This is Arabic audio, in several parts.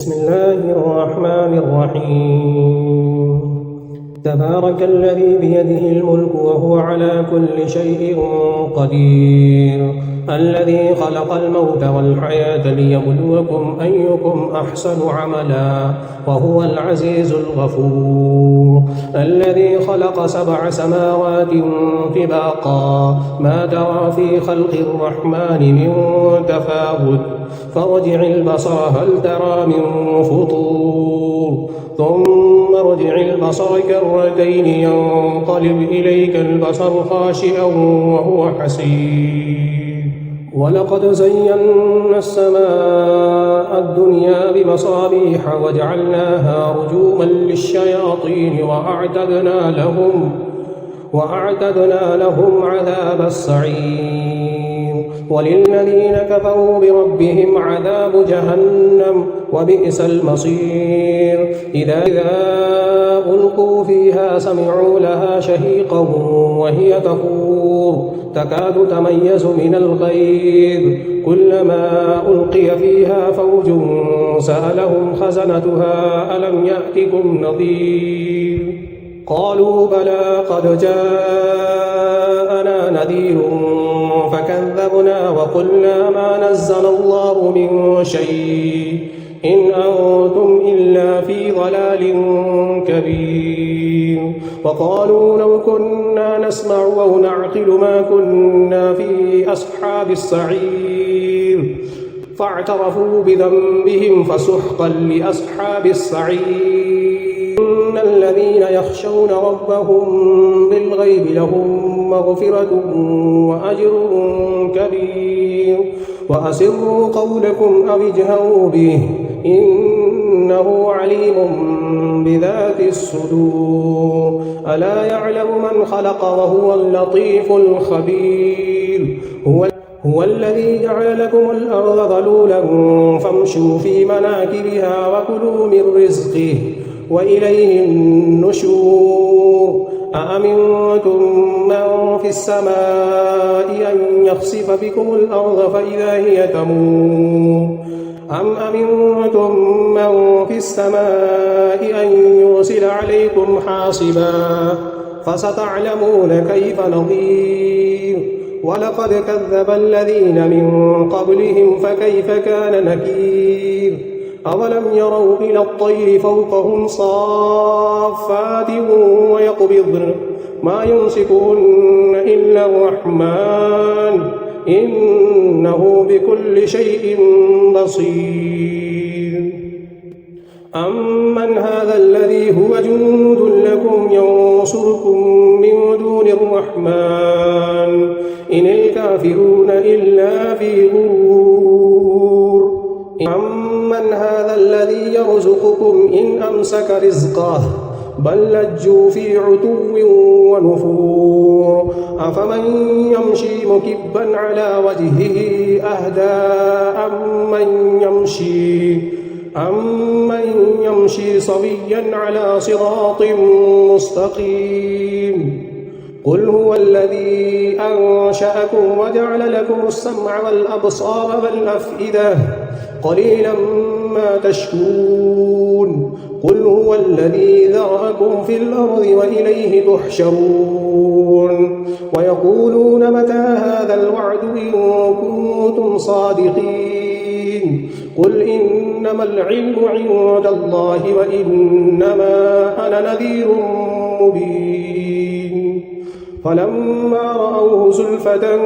بسم الله الرحمن الرحيم. تبارك الذي بيده الملك وهو على كل شيء قدير، الذي خلق الموت والحياة ليبلوكم أيكم أحسن عملا وهو العزيز الغفور، الذي خلق 7 سماوات طباقا ما ترى في خلق الرحمن من تفاوت فارجع البصر هل ترى من فطور ثم ارجع البصر كرتين ينقلب إليك البصر خاشئا وهو حسير. ولقد زينا السماء الدنيا بمصابيح وجعلناها رجوما للشياطين وأعتدنا لهم عذاب السعير. وللذين كفروا بربهم عذاب جهنم وبئس المصير. إذا ألقوا فيها سمعوا لها شهيقا وهي تفور تكاد تميز من الغيظ كلما ألقي فيها فوج سألهم خزنتها ألم يأتكم نذير قالوا بلى قد جاءنا نذير فكذبنا وقلنا ما نزل الله من شيء إن أنتم إلا في ضلال كبير. وقالوا لو كنا نسمع أو نعقل ما كنا في أصحاب السعير فاعترفوا بذنبهم فسحقا لأصحاب السعير. إن الذين يخشون ربهم بالغيب لهم مغفرة وأجر كبير. وأسروا قولكم أو اجهروا به إنه عليم بذات الصدور. ألا يعلم من خلق وهو اللطيف الخبير. هو الذي جعل لكم الأرض ذلولا فامشوا في مناكبها وكلوا من رزقه وإليه النشور. أأمنتم من في السماء أن يخسف بكم الأرض فإذا هي تمور أم أمنتم من في السماء أن يرسل عليكم حاصبا فستعلمون كيف نظير. ولقد كذب الذين من قبلهم فكيف كان نكير. أولم يروا إلى الطير فوقهم صافات ويقبضن ما يمسكهن إلا الرحمن إنه بكل شيء بصير. أمن هذا الذي هو جند لكم ينصركم من دون الرحمن إن الكافرون إلا في غرور. أمن هذا الذي يرزقكم إن أمسك رزقه بل لجوا في عتو ونفور. أفمن يمشي مكبا على وجهه أهدى أمن يمشي صبيا على صراط مستقيم. قل هو الذي أنشأكم وجعل لكم السمع والأبصار والأفئدة قليلا ما تشكرون. قل هو الذي ذرأكم في الأرض وإليه تحشرون. ويقولون متى هذا الوعد إن كنتم صادقين. قل إنما العلم عند الله وإنما أنا نذير مبين. فلما رأوه زلفة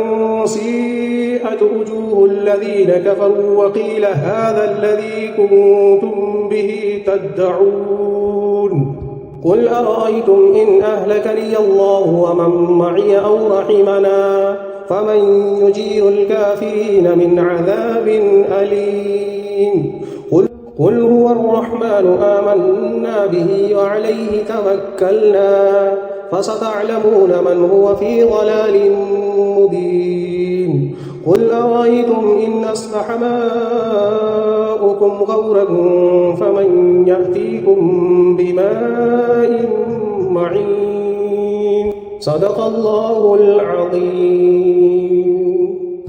سيئت وجوه الذين كفروا وقيل هذا الذي كنتم به تدعون. قل أرأيتم إن أهلكني الله ومن معي أو رحمنا فمن يجير الكافرين من عذاب أليم. قل هو الرحمن آمنا به وعليه توكلنا فستعلمون من هو في ضلال مبين. قل أرأيتم إن أصبح ماؤكم غورا فمن يأتيكم بماء معين. صدق الله العظيم.